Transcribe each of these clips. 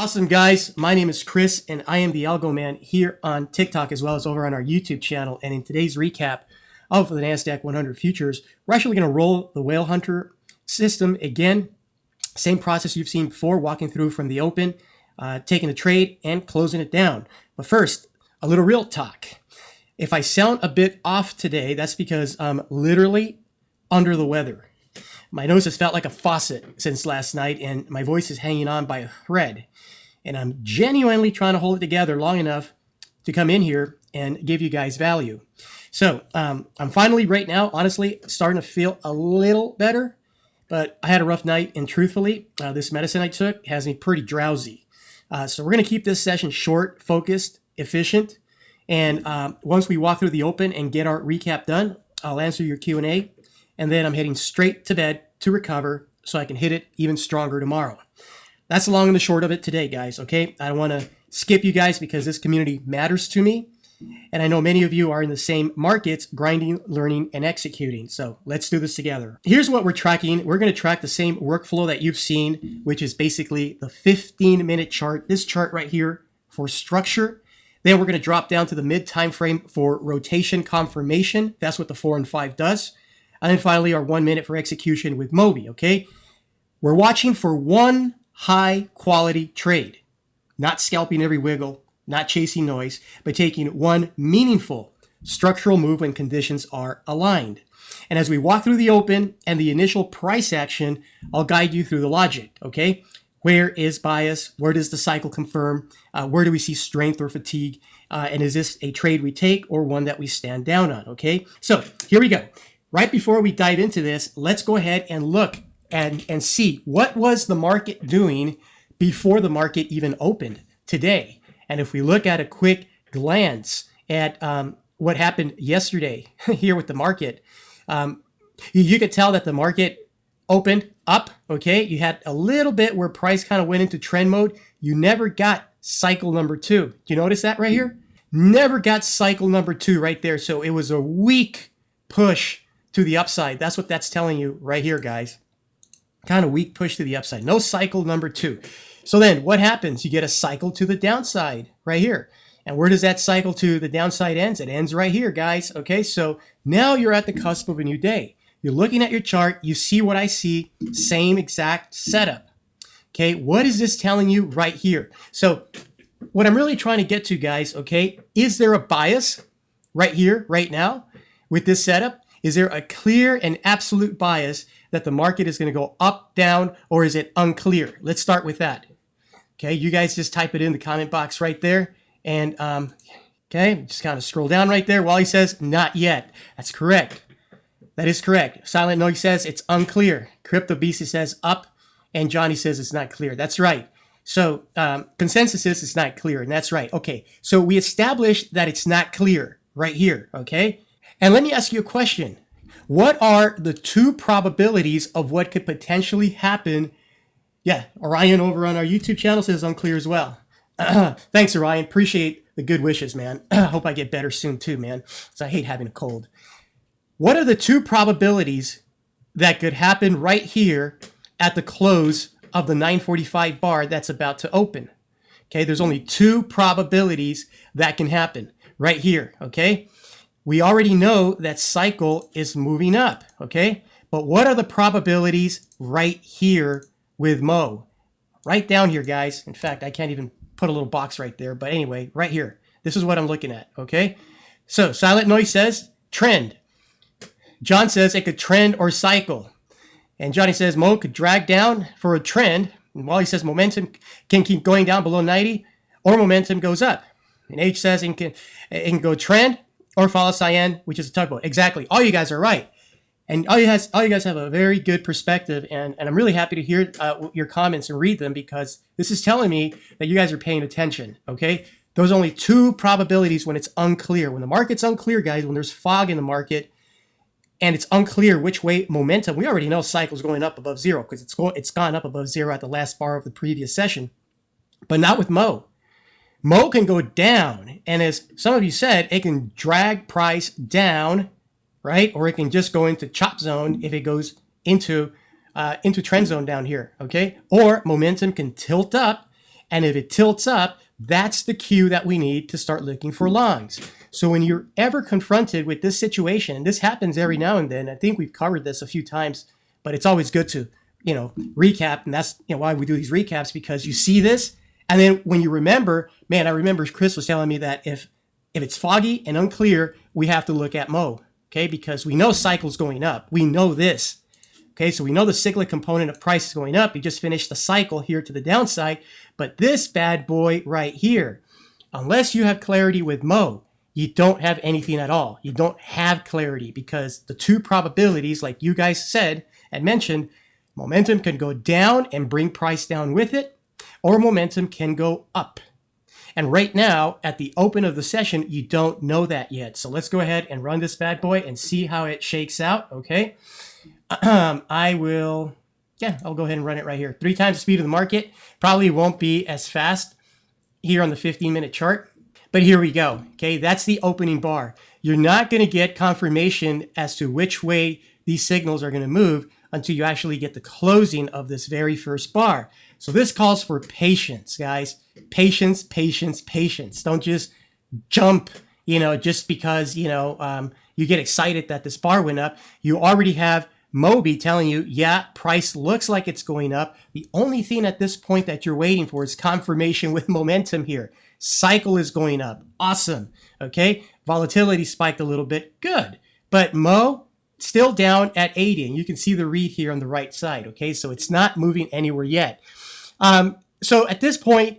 Awesome, guys. My name is Chris, and I am the Algo Man here on TikTok as well as over on our YouTube channel. And in today's recap of the NASDAQ 100 futures, we're actually going to roll the Whale Hunter system again. Same process you've seen before, walking through from the open, taking a trade, and closing it down. But first, a little real talk. If I sound a bit off today, that's because I'm literally under the weather. My nose has felt like a faucet since last night, and my voice is hanging on by a thread. And I'm genuinely trying to hold it together long enough to come in here and give you guys value. So I'm finally, right now, honestly, starting to feel a little better. But I had a rough night, and truthfully, this medicine I took has me pretty drowsy. So we're going to keep this session short, focused, efficient. And once we walk through the open and get our recap done, I'll answer your Q&A. And then I'm heading straight to bed to recover so I can hit it even stronger tomorrow. That's the long and the short of it today, guys, okay? I don't want to skip you guys because this community matters to me. And I know many of you are in the same markets, grinding, learning, and executing. So let's do this together. Here's what we're tracking. We're going to track the same workflow that you've seen, which is basically the 15-minute chart, this chart right here for structure. Then we're going to drop down to the mid time frame for rotation confirmation. That's what the 4 and 5 does. And then finally, our 1 minute for execution with Moby, okay? We're watching for one high quality trade, not scalping every wiggle, not chasing noise, but taking one meaningful structural move when conditions are aligned. And as we walk through the open and the initial price action, I'll guide you through the logic, okay? Where is bias? Where does the cycle confirm? Where do we see strength or fatigue? And is this a trade we take or one that we stand down on, okay? So here we go. Right before we dive into this, let's go ahead and look and see what was the market doing before the market even opened today. And if we look at a quick glance at what happened yesterday here with the market, you could tell that the market opened up, okay? You had a little bit where price kind of went into trend mode. You never got cycle number 2. Do you notice that right here? Never got cycle number 2 right there. So it was a weak push to the upside. That's what that's telling you right here, guys. Kind of weak push to the upside. No cycle number 2. So then what happens? You get a cycle to the downside right here. And where does that cycle to the downside ends? It ends right here, guys. Okay, so now you're at the cusp of a new day. You're looking at your chart. You see what I see. Same exact setup. Okay, what is this telling you right here? So what I'm really trying to get to, guys, okay, is there a bias right here, right now with this setup? Is there a clear and absolute bias that the market is going to go up, down, or is it unclear? Let's start with that. Okay, you guys just type it in the comment box right there. And, okay, just kind of scroll down right there. Wally says, not yet. That's correct. That is correct. Silent Noise says it's unclear. Crypto Beastie says up, and Johnny says it's not clear. That's right. So consensus is it's not clear, and that's right. Okay, so we established that it's not clear right here, okay? And let me ask you a question. What are the 2 probabilities of what could potentially happen? Yeah, Orion over on our YouTube channel says unclear as well. Thanks, Orion. Appreciate the good wishes, man. Hope I get better soon too, man, because I hate having a cold. What are the 2 probabilities that could happen right here at the close of the 945 bar that's about to open? Okay, there's only 2 probabilities that can happen right here, okay? We already know that cycle is moving up, okay? But what are the probabilities right here with Mo? Right down here, guys. In fact, I can't even put a little box right there. But anyway, right here. This is what I'm looking at, okay? So Silent Noise says trend. John says it could trend or cycle. And Johnny says Mo could drag down for a trend. And Wally says momentum can keep going down below 90 or momentum goes up. And H says it can go trend or follow cyan, which is a tugboat. Exactly. All you guys are right. And all you guys have a very good perspective. And I'm really happy to hear your comments and read them because this is telling me that you guys are paying attention, okay? Those are only 2 probabilities when it's unclear. When the market's unclear, guys, when there's fog in the market and it's unclear which way momentum, we already know cycle's going up above 0 because it's gone up above 0 at the last bar of the previous session. But not with Mo. Mo can go down, and as some of you said, it can drag price down, right? Or it can just go into chop zone if it goes into trend zone down here, okay? Or momentum can tilt up And if it tilts up, that's the cue that we need to start looking for longs. So when you're ever confronted with this situation, and this happens every now and then, I think we've covered this a few times, but it's always good to, recap. And that's why we do these recaps, because you see this. And then when you remember, man, I remember Chris was telling me that if it's foggy and unclear, we have to look at Mo, okay? Because we know cycle's going up. We know this, okay? So we know the cyclic component of price is going up. We just finished the cycle here to the downside. But this bad boy right here, unless you have clarity with Mo, you don't have anything at all. You don't have clarity, because the two probabilities, like you guys said and mentioned, momentum can go down and bring price down with it, or momentum can go up. And right now, at the open of the session, you don't know that yet. So let's go ahead and run this bad boy and see how it shakes out, okay? I'll go ahead and run it right here. 3 times the speed of the market. Probably won't be as fast here on the 15-minute chart. But here we go, okay? That's the opening bar. You're not going to get confirmation as to which way these signals are going to move until you actually get the closing of this very first bar. So this calls for patience, guys. Patience, patience, patience. Don't just jump, just because, you get excited that this bar went up. You already have Moby telling you, yeah, price looks like it's going up. The only thing at this point that you're waiting for is confirmation with momentum here. Cycle is going up. Awesome. Okay. Volatility spiked a little bit. Good. But Mo still down at 80. And you can see the read here on the right side. Okay. So it's not moving anywhere yet. So at this point,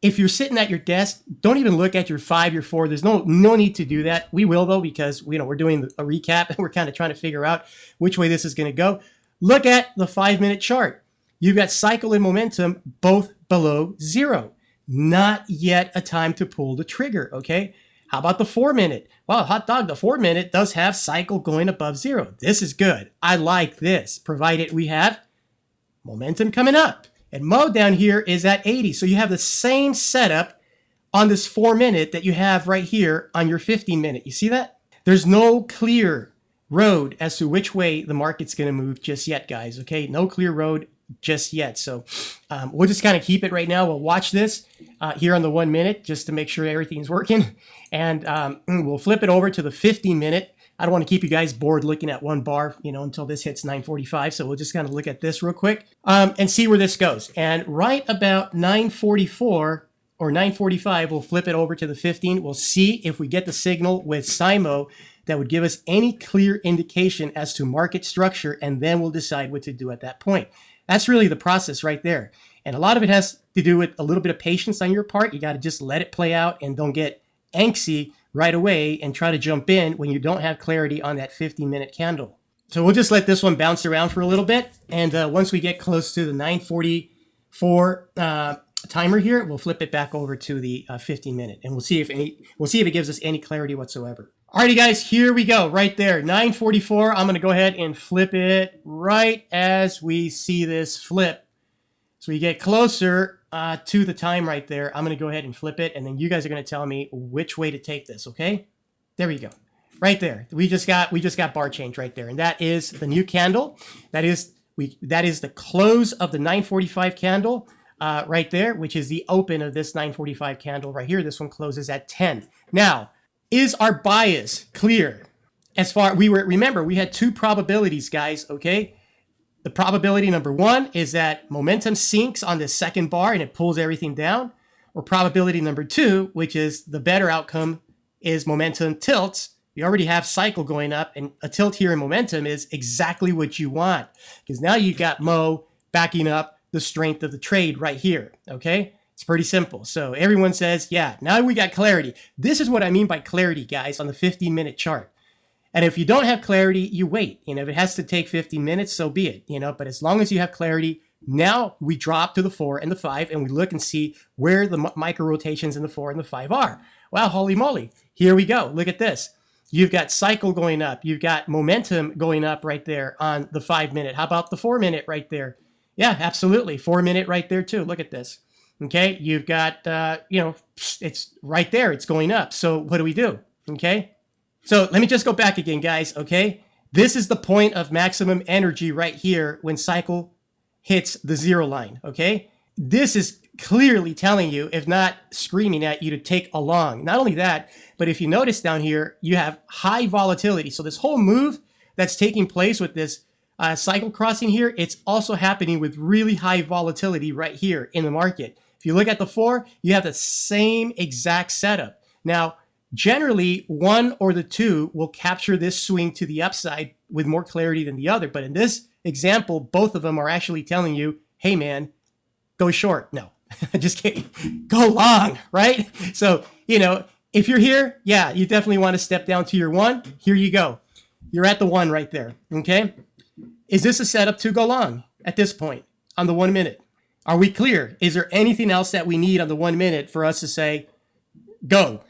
if you're sitting at your desk, don't even look at your 5, your 4. There's no need to do that. We will, though, because we're doing a recap and we're kind of trying to figure out which way this is going to go. Look at the 5-minute chart. You've got cycle and momentum both below 0. Not yet a time to pull the trigger, okay? How about the 4-minute? Well, hot dog, the 4-minute does have cycle going above 0. This is good. I like this, provided we have momentum coming up. And Mo down here is at 80. So you have the same setup on this 4-minute that you have right here on your 15-minute. You see that? There's no clear road as to which way the market's going to move just yet, guys. Okay, no clear road just yet. So we'll just kind of keep it right now. We'll watch this here on the 1-minute just to make sure everything's working. And we'll flip it over to the 15-minute. I don't want to keep you guys bored looking at one bar, until this hits 9:45. So we'll just kind of look at this real quick and see where this goes. And right about 9:44 or 9:45, we'll flip it over to the 15. We'll see if we get the signal with SIMO that would give us any clear indication as to market structure, and then we'll decide what to do at that point. That's really the process right there. And a lot of it has to do with a little bit of patience on your part. You got to just let it play out and don't get angsty right away and try to jump in when you don't have clarity on that 15-minute candle. So we'll just let this one bounce around for a little bit. And once we get close to the 9:44 timer here, we'll flip it back over to the 15-minute, and we'll see if it gives us any clarity whatsoever. Alrighty, guys, here we go, right there, 9:44. I'm going to go ahead and flip it right as we see this flip. So we get closer to the time right there. I'm going to go ahead and flip it, and then you guys are going to tell me which way to take this, okay? There we go. Right there. We just got bar change right there, and that is the new candle. That is the close of the 9:45 candle right there, which is the open of this 9:45 candle right here. This one closes at 10. Now, is our bias clear? Remember, we had 2 probabilities, guys, okay? The probability number 1 is that momentum sinks on this second bar and it pulls everything down. Or probability number 2, which is the better outcome, is momentum tilts. You already have cycle going up, and a tilt here in momentum is exactly what you want, because now you got Mo backing up the strength of the trade right here, okay? It's pretty simple. So everyone says, yeah, now we got clarity. This is what I mean by clarity, guys, on the 15-minute chart. And if you don't have clarity, you wait. If it has to take 15 minutes, so be it. But as long as you have clarity, now we drop to the 4 and the 5, and we look and see where the micro rotations in the 4 and the 5 are. Well, holy moly, here we go. Look at this. You've got cycle going up. You've got momentum going up right there on the 5-minute. How about the 4-minute right there? Yeah, absolutely. 4-minute right there too. Look at this. Okay, you've got, it's right there. It's going up. So what do we do? Okay. So let me just go back again, guys, okay? This is the point of maximum energy right here when cycle hits the 0 line, okay? This is clearly telling you, if not screaming at you, to take a long. Not only that, but if you notice down here, you have high volatility. So this whole move that's taking place with this cycle crossing here, it's also happening with really high volatility right here in the market. If you look at the 4, you have the same exact setup. Now, generally, one or the 2 will capture this swing to the upside with more clarity than the other. But in this example, both of them are actually telling you, hey, man, go short. No, just kidding. Go long, right? So, if you're here, yeah, you definitely want to step down to your 1. Here you go. You're at the 1 right there, okay? Is this a setup to go long at this point on the 1 minute? Are we clear? Is there anything else that we need on the 1 minute for us to say, go?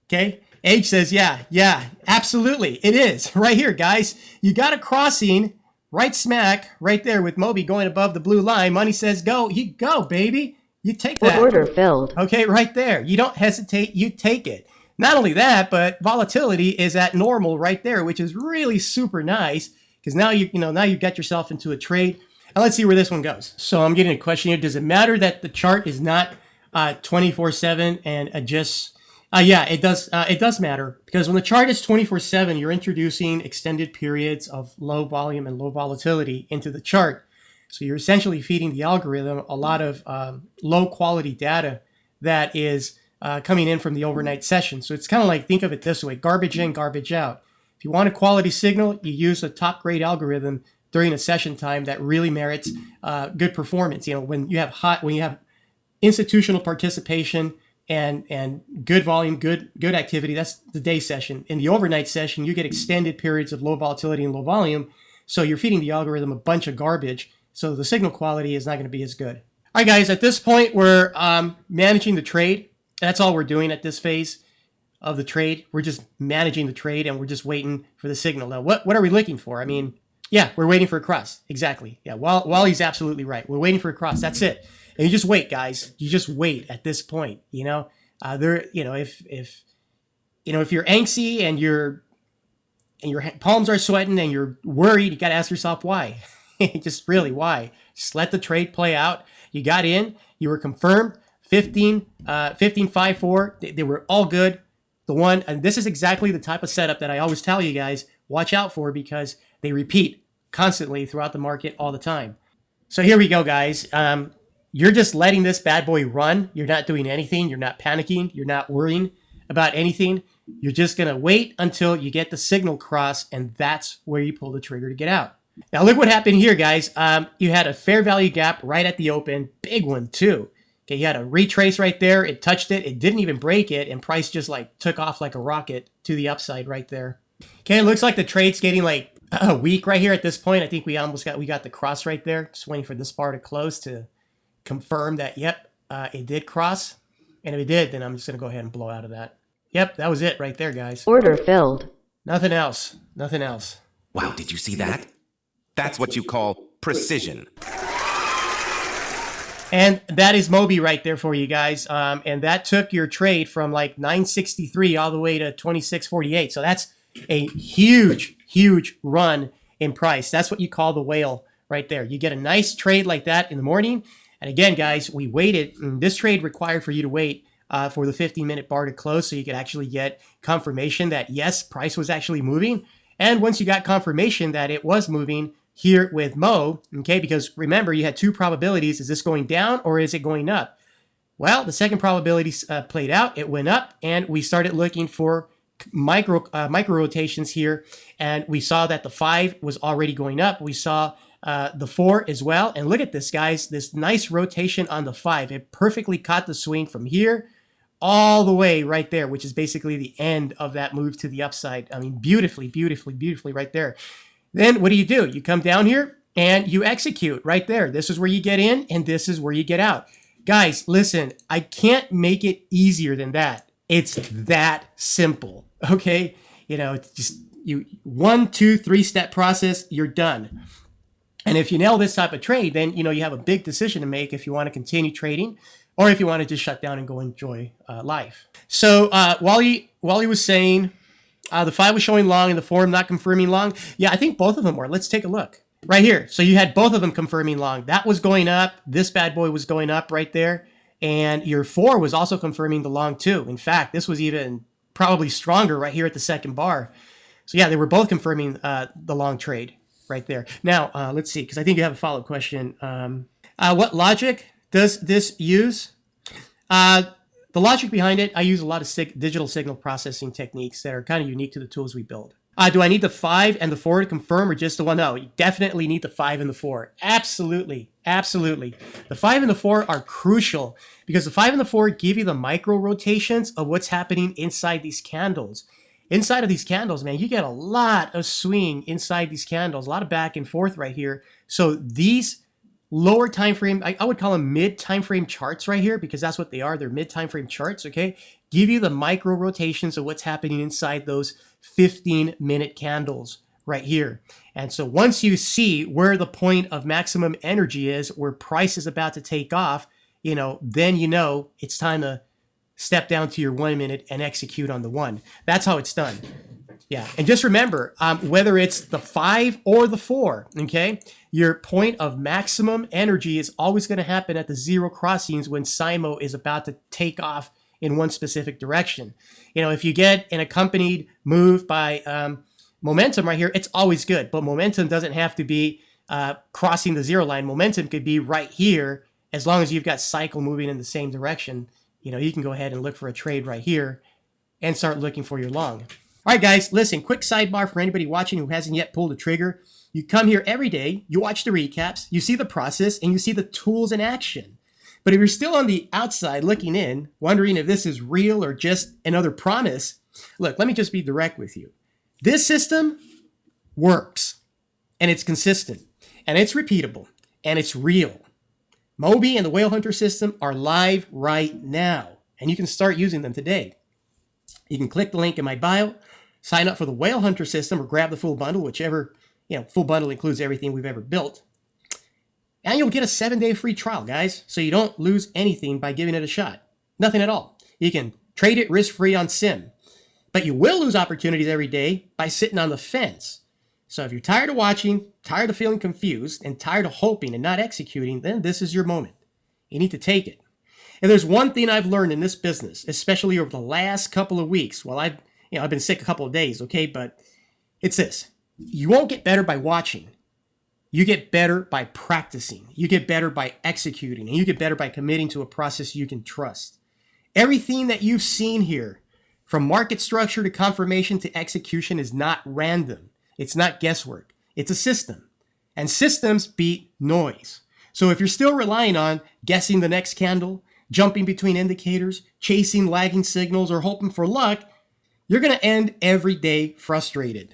Okay. H says, yeah, absolutely. It is right here, guys. You got a crossing right smack right there with Moby going above the blue line. Money says, go. You go, baby. You take that. Order filled. Okay, right there. You don't hesitate. You take it. Not only that, but volatility is at normal right there, which is really super nice because now now you've got yourself into a trade. And let's see where this one goes. So I'm getting a question here. Does it matter that the chart is not 24/7 and adjusts? Yeah, it does. It does matter because when the chart is 24/7, you're introducing extended periods of low volume and low volatility into the chart. So you're essentially feeding the algorithm a lot of low quality data that is coming in from the overnight session. So it's kind of like, think of it this way: garbage in, garbage out. If you want a quality signal, you use a top grade algorithm during a session time that really merits good performance. When you have institutional participation and good volume, good activity, that's the day session. In the overnight session, you get extended periods of low volatility and low volume. So you're feeding the algorithm a bunch of garbage. So the signal quality is not going to be as good. All right, guys, at this point, we're managing the trade. That's all we're doing at this phase of the trade. We're just managing the trade and we're just waiting for the signal. Now, what are we looking for? I mean, yeah, we're waiting for a cross. Exactly. Yeah, Wally's absolutely right. We're waiting for a cross. That's it. And you just wait, guys. You just wait at this point. If you're angsty and your palms are sweating and you're worried, you got to ask yourself why. Just really why? Just let the trade play out. You got in. You were confirmed. 15.54. They were all good. And this is exactly the type of setup that I always tell you guys, watch out for because they repeat constantly throughout the market all the time. So here we go, guys. You're just letting this bad boy run. You're not doing anything. You're not panicking. You're not worrying about anything. You're just going to wait until you get the signal cross, and that's where you pull the trigger to get out. Now, look what happened here, guys. You had a fair value gap right at the open. Big one, too. Okay, you had a retrace right there. It touched it. It didn't even break it, and price just took off like a rocket to the upside right there. Okay, it looks like the trade's getting weak right here at this point. I think we got the cross right there. Just waiting for this bar to close to confirm that, yep, it did cross. And if it did, then I'm just going to go ahead and blow out of that. Yep, that was it right there, guys. Order filled. Nothing else. Nothing else. Wow, did you see that? That's what you call precision. And that is Moby right there for you guys. And that took your trade from 963 all the way to 2648. So that's a huge, huge run in price. That's what you call the whale right there. You get a nice trade like that in the morning. And again, guys, we waited. This trade required for you to wait for the 15-minute bar to close so you could actually get confirmation that, yes, price was actually moving. And once you got confirmation that it was moving here with Mo, okay, because remember, you had two probabilities. Is this going down or is it going up? Well, the second probability played out. It went up, and we started looking for micro rotations here, and we saw that the 5 was already going up. We saw the 4 as well, and look at this, guys, this nice rotation on the 5. It perfectly caught the swing from here all the way right there, which is basically the end of that move to the upside. I mean, beautifully, beautifully, beautifully right there. Then what do? You come down here and you execute right there. This is where you get in, and this is where you get out. Guys, listen, I can't make it easier than that. It's that simple, okay? It's just 1, 2, 3-step process, you're done. And if you nail this type of trade, then, you have a big decision to make if you want to continue trading or if you want to just shut down and go enjoy life. So Wally was saying the 5 was showing long and the 4 not confirming long. Yeah, I think both of them were. Let's take a look. Right here. So you had both of them confirming long. That was going up. This bad boy was going up right there. And your 4 was also confirming the long too. In fact, this was even probably stronger right here at the second bar. So yeah, they were both confirming the long trade right there. Now, let's see, because I think you have a follow-up question. What logic does this use? The logic behind it, I use a lot of digital signal processing techniques that are kind of unique to the tools we build. Do I need the 5 and the 4 to confirm, or just the 1? No, you definitely need the 5 and the 4. Absolutely. Absolutely. The 5 and the 4 are crucial because the 5 and the 4 give you the micro rotations of what's happening inside these candles. Inside of these candles, man, you get a lot of swing inside these candles, a lot of back and forth right here. So these lower time frame, I would call them mid time frame charts right here, because that's what they are. They're mid time frame charts, okay? Give you the micro rotations of what's happening inside those 15-minute candles right here. And so once you see where the point of maximum energy is, where price is about to take off, then it's time to step down to your 1 minute and execute on the 1. That's how it's done. Yeah, and just remember, whether it's the 5 or the 4, okay, your point of maximum energy is always going to happen at the 0 crossings when SIMO is about to take off in one specific direction. If you get an accompanied move by momentum right here, it's always good, but momentum doesn't have to be crossing the 0 line. Momentum could be right here, as long as you've got cycle moving in the same direction. You can go ahead and look for a trade right here and start looking for your long. All right, guys, listen, quick sidebar for anybody watching who hasn't yet pulled a trigger. You come here every day, you watch the recaps, you see the process, and you see the tools in action. But if you're still on the outside looking in, wondering if this is real or just another promise, look, let me just be direct with you. This system works, and it's consistent, and it's repeatable, and it's real. Moby and the Whale Hunter system are live right now, and you can start using them today. You can click the link in my bio, sign up for the Whale Hunter system, or grab the full bundle, whichever, full bundle includes everything we've ever built. And you'll get a 7-day free trial, guys, so you don't lose anything by giving it a shot. Nothing at all. You can trade it risk-free on Sim. But you will lose opportunities every day by sitting on the fence. So if you're tired of watching, tired of feeling confused, and tired of hoping and not executing, then this is your moment. You need to take it. And there's one thing I've learned in this business, especially over the last couple of weeks. Well, I've been sick a couple of days, okay? But it's this. You won't get better by watching. You get better by practicing. You get better by executing. And you get better by committing to a process you can trust. Everything that you've seen here, from market structure to confirmation to execution, is not random. It's not guesswork. It's a system. And systems beat noise. So if you're still relying on guessing the next candle, jumping between indicators, chasing lagging signals, or hoping for luck, you're going to end every day frustrated.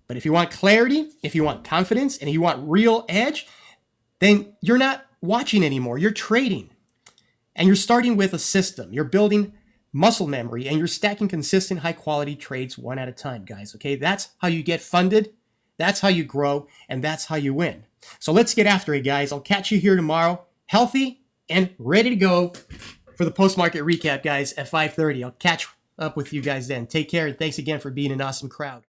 But if you want clarity, if you want confidence, and you want real edge, then you're not watching anymore. You're trading. And you're starting with a system. You're building muscle memory, and you're stacking consistent, high-quality trades one at a time, guys. Okay, that's how you get funded. That's how you grow, and that's how you win. So let's get after it, guys. I'll catch you here tomorrow, healthy and ready to go for the post-market recap, guys, at 5:30. I'll catch up with you guys then. Take care, and thanks again for being an awesome crowd.